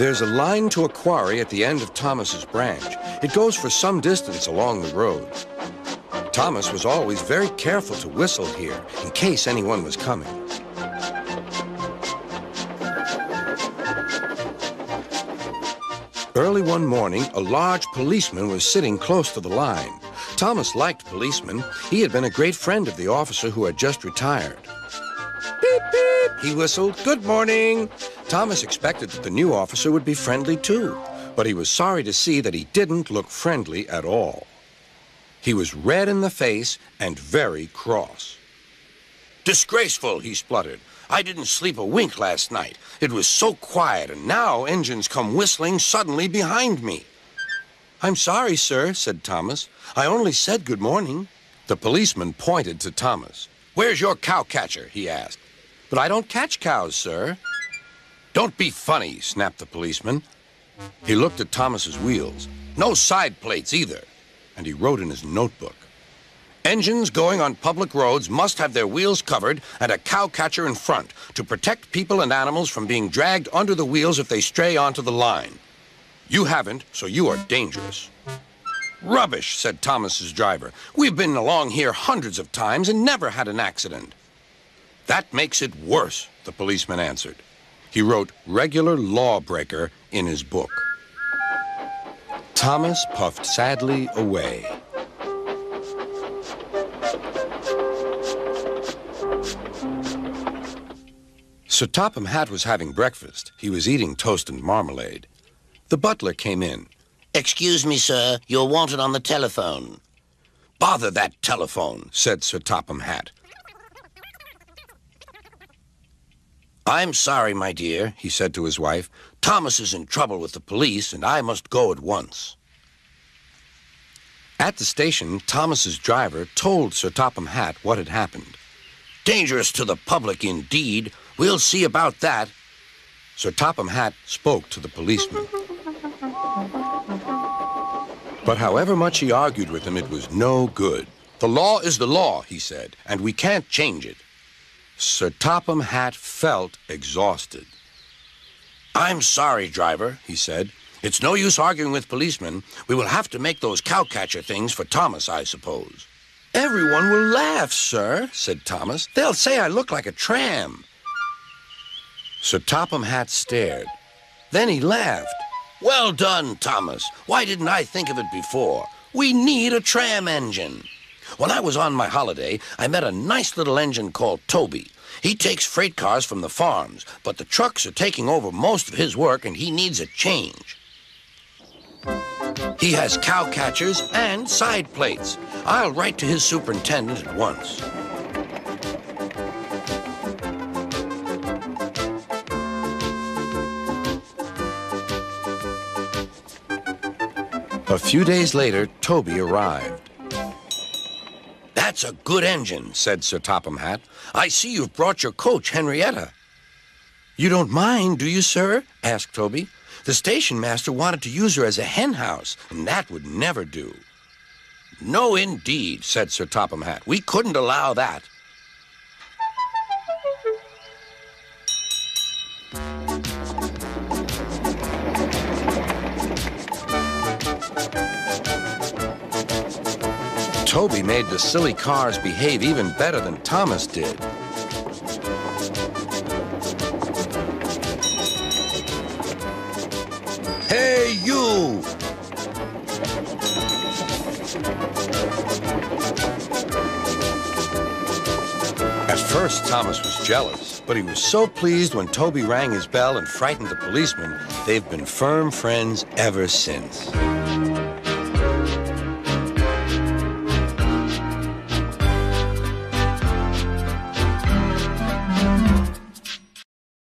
There's a line to a quarry at the end of Thomas's branch. It goes for some distance along the road. Thomas was always very careful to whistle here in case anyone was coming. Early one morning, a large policeman was sitting close to the line. Thomas liked policemen. He had been a great friend of the officer who had just retired. Beep, beep, he whistled. Good morning. Thomas expected that the new officer would be friendly too, but he was sorry to see that he didn't look friendly at all. He was red in the face and very cross. Disgraceful, he spluttered. I didn't sleep a wink last night. It was so quiet, and now engines come whistling suddenly behind me. I'm sorry, sir, said Thomas. I only said good morning. The policeman pointed to Thomas. Where's your cowcatcher? He asked. But I don't catch cows, sir. Don't be funny, snapped the policeman. He looked at Thomas's wheels. No side plates either. And he wrote in his notebook. Engines going on public roads must have their wheels covered and a cowcatcher in front to protect people and animals from being dragged under the wheels if they stray onto the line. You haven't, so you are dangerous. Rubbish, said Thomas's driver. We've been along here hundreds of times and never had an accident. That makes it worse, the policeman answered. He wrote regular lawbreaker in his book. Thomas puffed sadly away. Sir Topham Hatt was having breakfast. He was eating toast and marmalade. The butler came in. Excuse me, sir. You're wanted on the telephone. Bother that telephone, said Sir Topham Hatt. I'm sorry, my dear, he said to his wife. Thomas is in trouble with the police, and I must go at once. At the station, Thomas's driver told Sir Topham Hatt what had happened. Dangerous to the public, indeed. We'll see about that. Sir Topham Hatt spoke to the policeman. But however much he argued with him, it was no good. The law is the law, he said, and we can't change it. Sir Topham Hatt felt exhausted. I'm sorry, driver, he said. It's no use arguing with policemen. We will have to make those cowcatcher things for Thomas, I suppose. Everyone will laugh, sir, said Thomas. They'll say I look like a tram. Sir Topham Hatt stared. Then he laughed. Well done, Thomas. Why didn't I think of it before? We need a tram engine. When I was on my holiday, I met a nice little engine called Toby. He takes freight cars from the farms, but the trucks are taking over most of his work and he needs a change. He has cowcatchers and side plates. I'll write to his superintendent at once. A few days later, Toby arrived. That's a good engine, said Sir Topham Hatt. I see you've brought your coach, Henrietta. You don't mind, do you, sir? asked Toby. The station master wanted to use her as a hen house, and that would never do. No, indeed, said Sir Topham Hatt. We couldn't allow that. Toby made the silly cars behave even better than Thomas did. Hey, you! At first, Thomas was jealous, but he was so pleased when Toby rang his bell and frightened the policeman. They've been firm friends ever since.